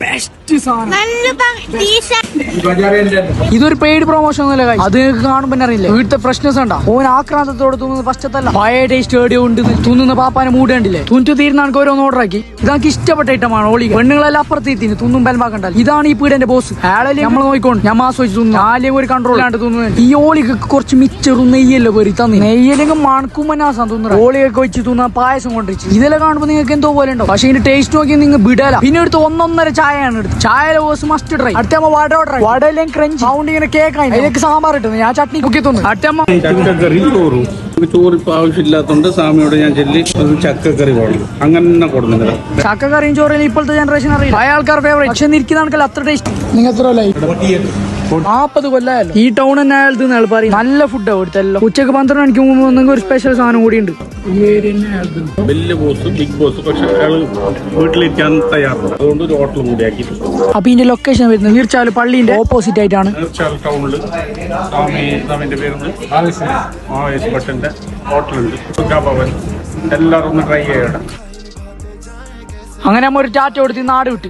Best സാധനം. ഇതൊരു paid promotion ഒന്നുമില്ല, അത് നിങ്ങൾക്ക് കാണുമ്പോ അറിയില്ല. വീട്ടിലെ ഫ്രഷ്നെസ് ഉണ്ടാ ഓൻ ആക്രാന്തത്തോടെ തിന്നുന്നത് പശ്ചാത്തല പഴയ ടേസ്റ്റ് ഏടിയോ ഉണ്ട് തിന്നുന്ന പാപ്പാനെ മൂട് കണ്ടില്ലേ. തുന്നു തീരുന്ന ഓരോന്ന് ഓർഡർ ആക്കി. ഇതാക്കി ഇഷ്ടപ്പെട്ട ഐറ്റമാണ് ഓളി. പെണ്ണുങ്ങളെല്ലാം അപ്പുറത്തേത്തിന് തുന്നും ബലമാക്കണ്ടല്ല. ഇതാണ് ഈ പീഡന്റെ ബോസ്. അയാളെ നമ്മൾ നോക്കിക്കൊണ്ട് ഞാൻ ആസ്വദിച്ച് തിന്നു. ആദ്യം ഒരു കൺട്രോൾ ആണ്ട് തിന്നുന്നത്. ഈ ഓളിക്ക് കുറച്ച് മിച്ചറും നെയ്യല്ലോ പേര് തന്നി. നെയ്യല്ലെങ്കിൽ മണക്കുമ്പനാസാൻ തിന്നുന്നത്. ഓളിയൊക്കെ വെച്ച് തിന്നാൻ പായസം കൊണ്ടിരിച്ചു. ഇതെല്ലാം കാണുമ്പോൾ നിങ്ങൾക്ക് എന്തോ പോലെ ഉണ്ടോ. പക്ഷെ ഇതിന്റെ ടേസ്റ്റ് നോക്കി നിങ്ങൾ വിടല. പിന്നെ എടുത്ത് 1.5 ചായയാണ് എടുത്ത്. ചായ ബോസ് മസ്റ്റ് ട്രൈ. അടുത്തമ്മ വട ട്രൈ. വടയിലും ക്രഞ്ച് സൗണ്ട് ഇങ്ങനെ കേക്കായി. അതിലേക്ക് സാമ്പാർ ഇട്ടുന്നു. ഞാൻ ചട്നി കുക്കി തിന്നു. അടുത്തമ്മ ചോറ് ഇപ്പൊ ആവശ്യമില്ലാത്തോണ്ട് സ്വാമിയോട് ഞാൻ ചൊല്ലി ചക്കക്കറി കൊടുക്കും. അങ്ങനെ കൊടുക്കുന്നില്ല. ചക്കക്കറിയും ചോറിന് ഇപ്പോഴത്തെ ജനറേഷൻ അറിയില്ല. ആൾക്കാർ ഫേവറേറ്റ്. പക്ഷെ ഇരിക്കുന്ന അത്ര ടേസ്റ്റ്. നിങ്ങൾ എത്ര 40 കൊല്ലായല്ലോ ഈ ടൗൺ തന്നെ അയാൾ പറയും. നല്ല ഫുഡാണ് കൊടുത്തല്ലോ. ഉച്ചക്ക് 12 മണിക്ക് മുമ്പ് ഒരു സ്പെഷ്യൽ സാധനം കൂടി ഉണ്ട്. വലിയ ബോസ്, ബിഗ് ബോസ്. പക്ഷെ അയാൾ വീട്ടിലിരിക്കാൻ തയ്യാറുണ്ട്. അതുകൊണ്ട് ഒരു ഹോട്ടൽ കൂടി ആക്കി. അപ്പൊ ഇതിന്റെ ലൊക്കേഷൻ വരുന്നത് നീർച്ചാൽ പള്ളിന്റെ ഓപ്പോസിറ്റ് ആയിട്ടാണ്. നീർച്ചാൽ ടൗണില് സ്വാമിന്റെ പേരുണ്ട് ആവേശ് ഭട്ടന്റെ ഹോട്ടലുണ്ട്. ഭവൻ എല്ലാവരും ഒന്ന് ട്രൈ ചെയ്യണം. അങ്ങനെ നമ്മ ഒരു ടാറ്റ കൊടുത്ത് നാട് വിട്ട്